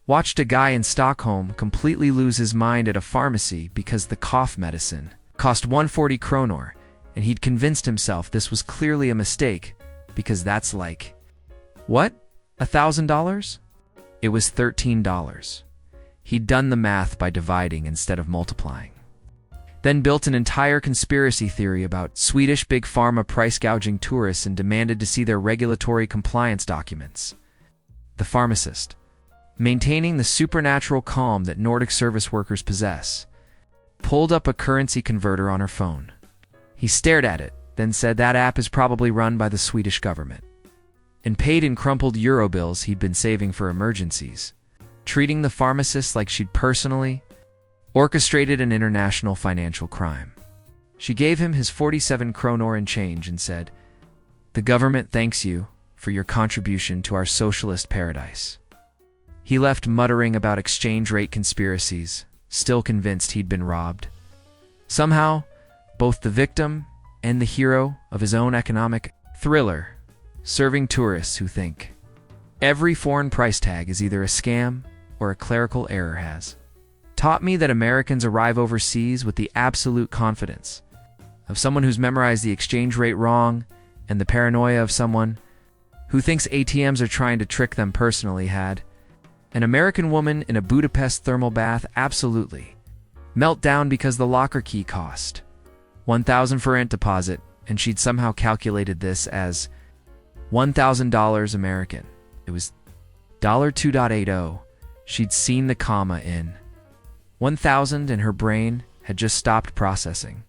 Watched a guy in Stockholm completely lose his mind at a pharmacy because the cough medicine cost 140 kronor, and he'd convinced himself this was clearly a mistake because that's like, what? $1,000? It was $13. He'd done the math by dividing instead of multiplying. Then built an entire conspiracy theory about Swedish big pharma price gouging tourists and demanded to see their regulatory compliance documents. The pharmacist, maintaining the supernatural calm that Nordic service workers possess, pulled up a currency converter on her phone. He stared at it, then said that app is probably run by the Swedish government, and paid in crumpled euro bills he'd been saving for emergencies, treating the pharmacist like she'd personally orchestrated an international financial crime. She gave him his 47 kronor in change and said, "The government thanks you for your contribution to our socialist paradise." He left muttering about exchange rate conspiracies, still convinced he'd been robbed. Somehow, both the victim and the hero of his own economic thriller, serving tourists who think every foreign price tag is either a scam or a clerical error has taught me that Americans arrive overseas with the absolute confidence of someone who's memorized the exchange rate wrong and the paranoia of someone who thinks ATMs are trying to trick them personally had an American woman in a Budapest thermal bath absolutely melt down because the locker key cost $1,000 for rent deposit, and she'd somehow calculated this as $1,000 American. It was $2.80. She'd seen the comma in 1,000 and her brain had just stopped processing,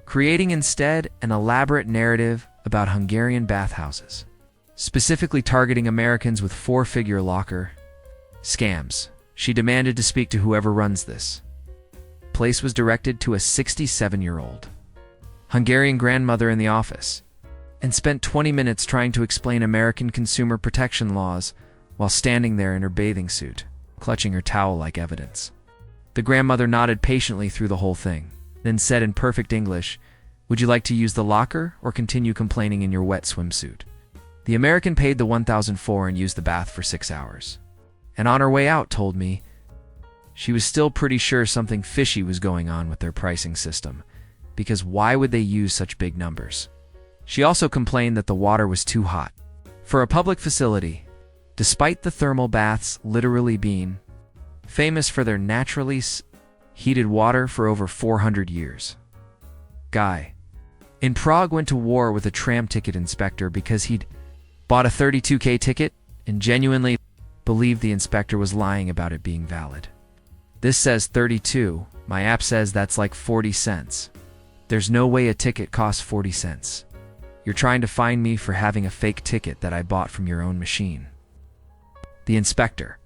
creating instead an elaborate narrative about Hungarian bathhouses, specifically targeting Americans with four-figure locker scams. She demanded to speak to whoever runs this place was directed to a 67-year-old Hungarian grandmother in the office, and spent 20 minutes trying to explain American consumer protection laws while standing there in her bathing suit, clutching her towel like evidence. The grandmother nodded patiently through the whole thing, then said in perfect English, "Would you like to use the locker or continue complaining in your wet swimsuit?" The American paid the $1,004 and used the bath for 6 hours. And on her way out told me she was still pretty sure something fishy was going on with their pricing system, because why would they use such big numbers? She also complained that the water was too hot for a public facility, despite the thermal baths literally being famous for their naturally heated water for over 400 years. Guy in Prague went to war with a tram ticket inspector because he'd bought a 32K ticket and genuinely believed the inspector was lying about it being valid. This says 32. My app says that's like 40 cents. There's no way a ticket costs 40 cents. You're trying to find me for having a fake ticket that I bought from your own machine. The inspector,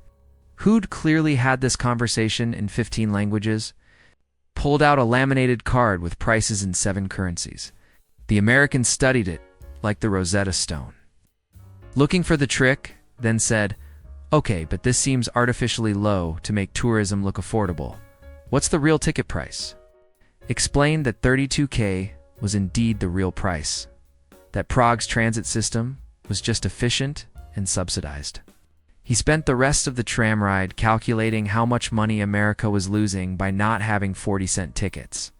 who'd clearly had this conversation in 15 languages, pulled out a laminated card with prices in 7 currencies. The American studied it like the Rosetta Stone, looking for the trick, then said, "Okay, but this seems artificially low to make tourism look affordable. What's the real ticket price?" Explained that 32K was indeed the real price, that Prague's transit system was just efficient and subsidized. He spent the rest of the tram ride calculating how much money America was losing by not having 40-cent tickets.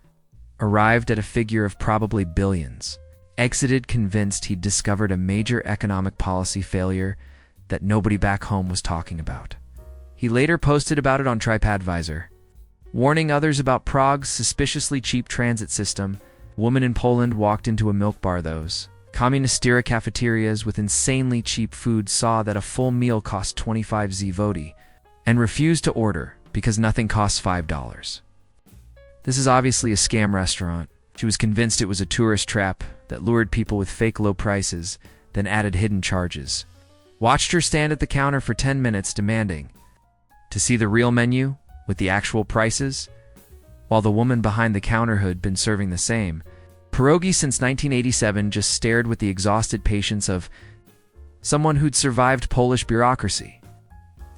Arrived at a figure of probably billions. Exited convinced he'd discovered a major economic policy failure that nobody back home was talking about. He later posted about it on TripAdvisor, warning others about Prague's suspiciously cheap transit system. A woman in Poland walked into a milk bar. Those communist-era cafeterias with insanely cheap food saw that a full meal cost 25 zloty and refused to order because nothing costs $5. This is obviously a scam restaurant. She was convinced it was a tourist trap that lured people with fake low prices, then added hidden charges. Watched her stand at the counter for 10 minutes demanding to see the real menu with the actual prices, while the woman behind the counter who'd been serving the same pierogi since 1987 just stared with the exhausted patience of someone who'd survived Polish bureaucracy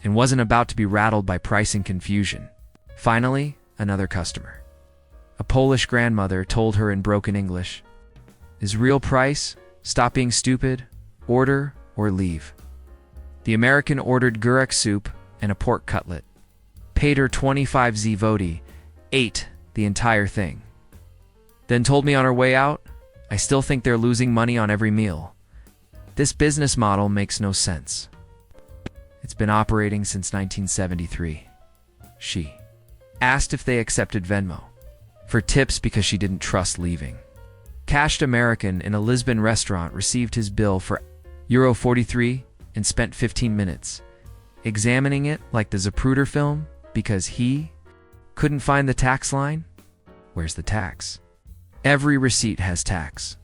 and wasn't about to be rattled by pricing confusion. Finally, another customer, a Polish grandmother, told her in broken English, "Is real price? Stop being stupid. Order or leave." The American ordered gurek soup, and a pork cutlet. Paid her 25 zloty, ate the entire thing. Then told me on her way out, I still think they're losing money on every meal. This business model makes no sense. It's been operating since 1973. She asked if they accepted Venmo for tips because she didn't trust leaving. Cashed American in a Lisbon restaurant received his bill for Euro 43 and spent 15 minutes examining it like the Zapruder film because he couldn't find the tax line. Where's the tax? Every receipt has tax.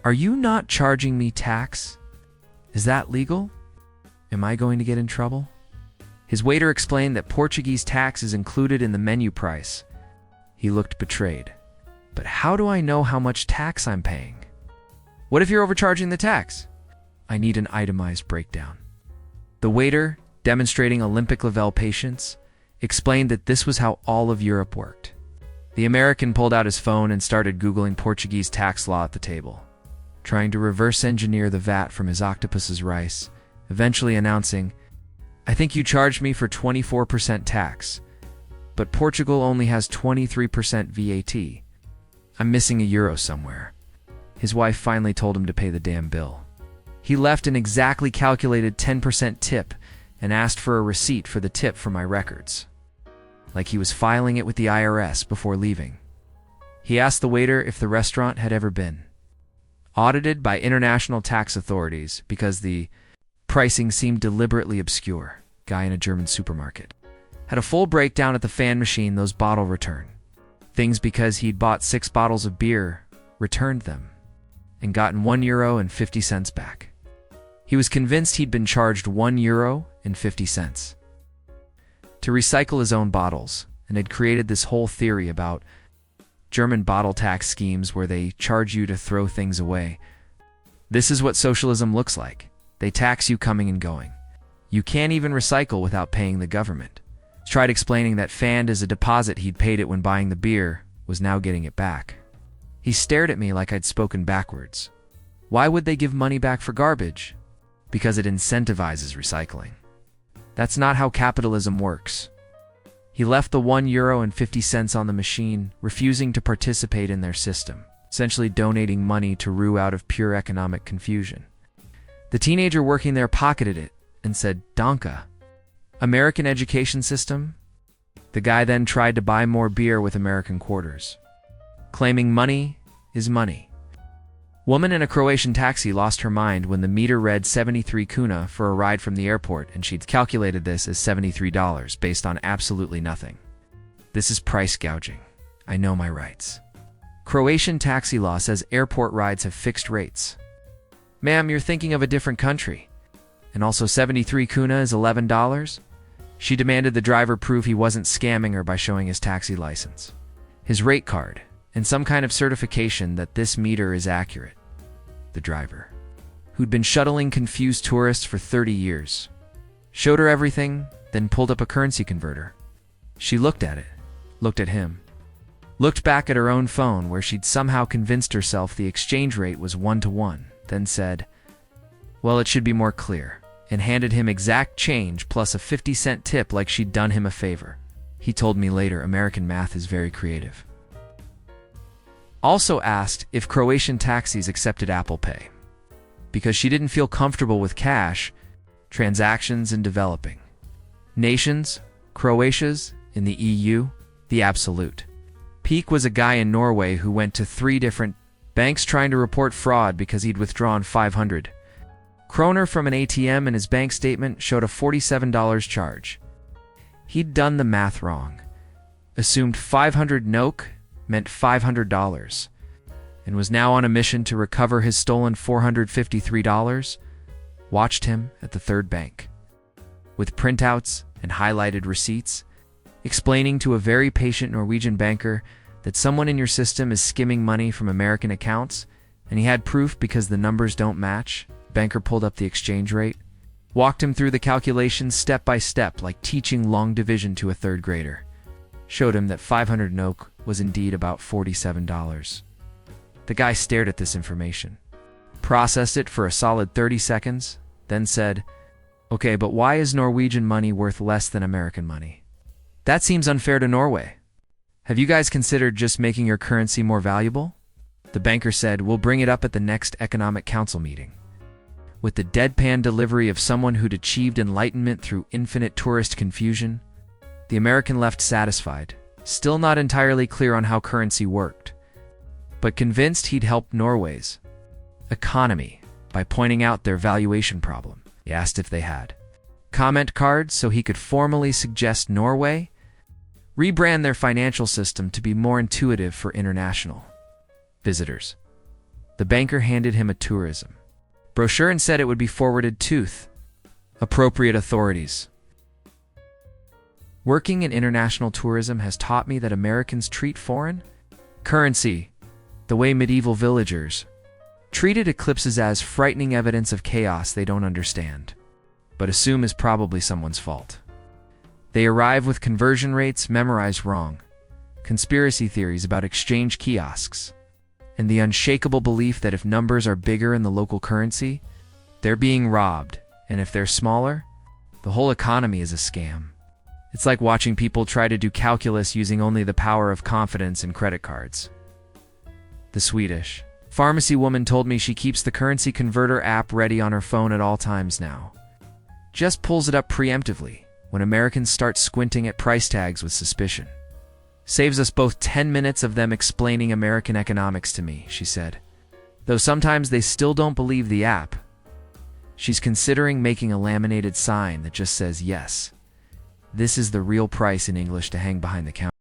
Are you not charging me tax? Is that legal? Am I going to get in trouble? His waiter explained that Portuguese tax is included in the menu price. He looked betrayed. But how do I know how much tax I'm paying? What if you're overcharging the tax? I need an itemized breakdown. The waiter, demonstrating Olympic-level patience, explained that this was how all of Europe worked. The American pulled out his phone and started Googling Portuguese tax law at the table, trying to reverse engineer the VAT from his octopus's rice, eventually announcing, I think you charged me for 24% tax, but Portugal only has 23% VAT. I'm missing a euro somewhere. His wife finally told him to pay the damn bill. He left an exactly calculated 10% tip and asked for a receipt for the tip for my records, like he was filing it with the IRS before leaving. He asked the waiter if the restaurant had ever been audited by international tax authorities because the pricing seemed deliberately obscure. Guy in a German supermarket had a full breakdown at the fan machine, those bottle return things because he'd bought 6 bottles of beer, returned them, and gotten €1.50 back. He was convinced he'd been charged €1.50 to recycle his own bottles, and had created this whole theory about German bottle tax schemes where they charge you to throw things away. This is what socialism looks like. They tax you coming and going. You can't even recycle without paying the government. Tried explaining that fanned as a deposit he'd paid it when buying the beer, was now getting it back. He stared at me like I'd spoken backwards. Why would they give money back for garbage? Because it incentivizes recycling. That's not how capitalism works. He left the €1.50 on the machine, refusing to participate in their system, essentially donating money to rue out of pure economic confusion. The teenager working there pocketed it and said, Danke. American education system? The guy then tried to buy more beer with American quarters, claiming money is money. Woman in a Croatian taxi lost her mind when the meter read 73 kuna for a ride from the airport, and she'd calculated this as $73 based on absolutely nothing. This is price gouging. I know my rights. Croatian taxi law says airport rides have fixed rates. Ma'am, you're thinking of a different country. And also 73 kuna is $11? She demanded the driver prove he wasn't scamming her by showing his taxi license, his rate card, and some kind of certification that this meter is accurate. The driver, who'd been shuttling confused tourists for 30 years, showed her everything, then pulled up a currency converter. She looked at it, looked at him, looked back at her own phone where she'd somehow convinced herself the exchange rate was 1-to-1, then said, well, it should be more clear, and handed him exact change plus a 50-cent tip like she'd done him a favor. He told me later American math is very creative. Also asked if Croatian taxis accepted Apple Pay, because she didn't feel comfortable with cash, transactions, and developing nations, Croatia's, in the EU, the absolute peak was a guy in Norway who went to 3 different banks trying to report fraud because he'd withdrawn 500 kroner from an ATM, and his bank statement showed a $47 charge. He'd done the math wrong, assumed 500 NOK meant $500, and was now on a mission to recover his stolen $453, watched him at the 3rd bank, with printouts and highlighted receipts, explaining to a very patient Norwegian banker that someone in your system is skimming money from American accounts, and he had proof because the numbers don't match. Banker pulled up the exchange rate, walked him through the calculations step by step like teaching long division to a 3rd grader, showed him that 500 NOK was indeed about $47. The guy stared at this information, processed it for a solid 30 seconds, then said, Okay, but why is Norwegian money worth less than American money? That seems unfair to Norway. Have you guys considered just making your currency more valuable? The banker said, we'll bring it up at the next Economic Council meeting. With the deadpan delivery of someone who'd achieved enlightenment through infinite tourist confusion, the American left satisfied, still not entirely clear on how currency worked, but convinced he'd help Norway's economy by pointing out their valuation problem. He asked if they had comment cards so he could formally suggest Norway rebrand their financial system to be more intuitive for international visitors. The banker handed him a tourism brochure and said it would be forwarded to appropriate authorities. Working in international tourism has taught me that Americans treat foreign currency the way medieval villagers treated eclipses as frightening evidence of chaos they don't understand, but assume is probably someone's fault. They arrive with conversion rates memorized wrong, conspiracy theories about exchange kiosks, and the unshakable belief that if numbers are bigger in the local currency, they're being robbed, and if they're smaller, the whole economy is a scam. It's like watching people try to do calculus using only the power of confidence and credit cards. The Swedish pharmacy woman told me she keeps the currency converter app ready on her phone at all times now. Just pulls it up preemptively when Americans start squinting at price tags with suspicion. Saves us both 10 minutes of them explaining American economics to me, she said. Though sometimes they still don't believe the app. She's considering making a laminated sign that just says yes. This is the real price in English to hang behind the counter.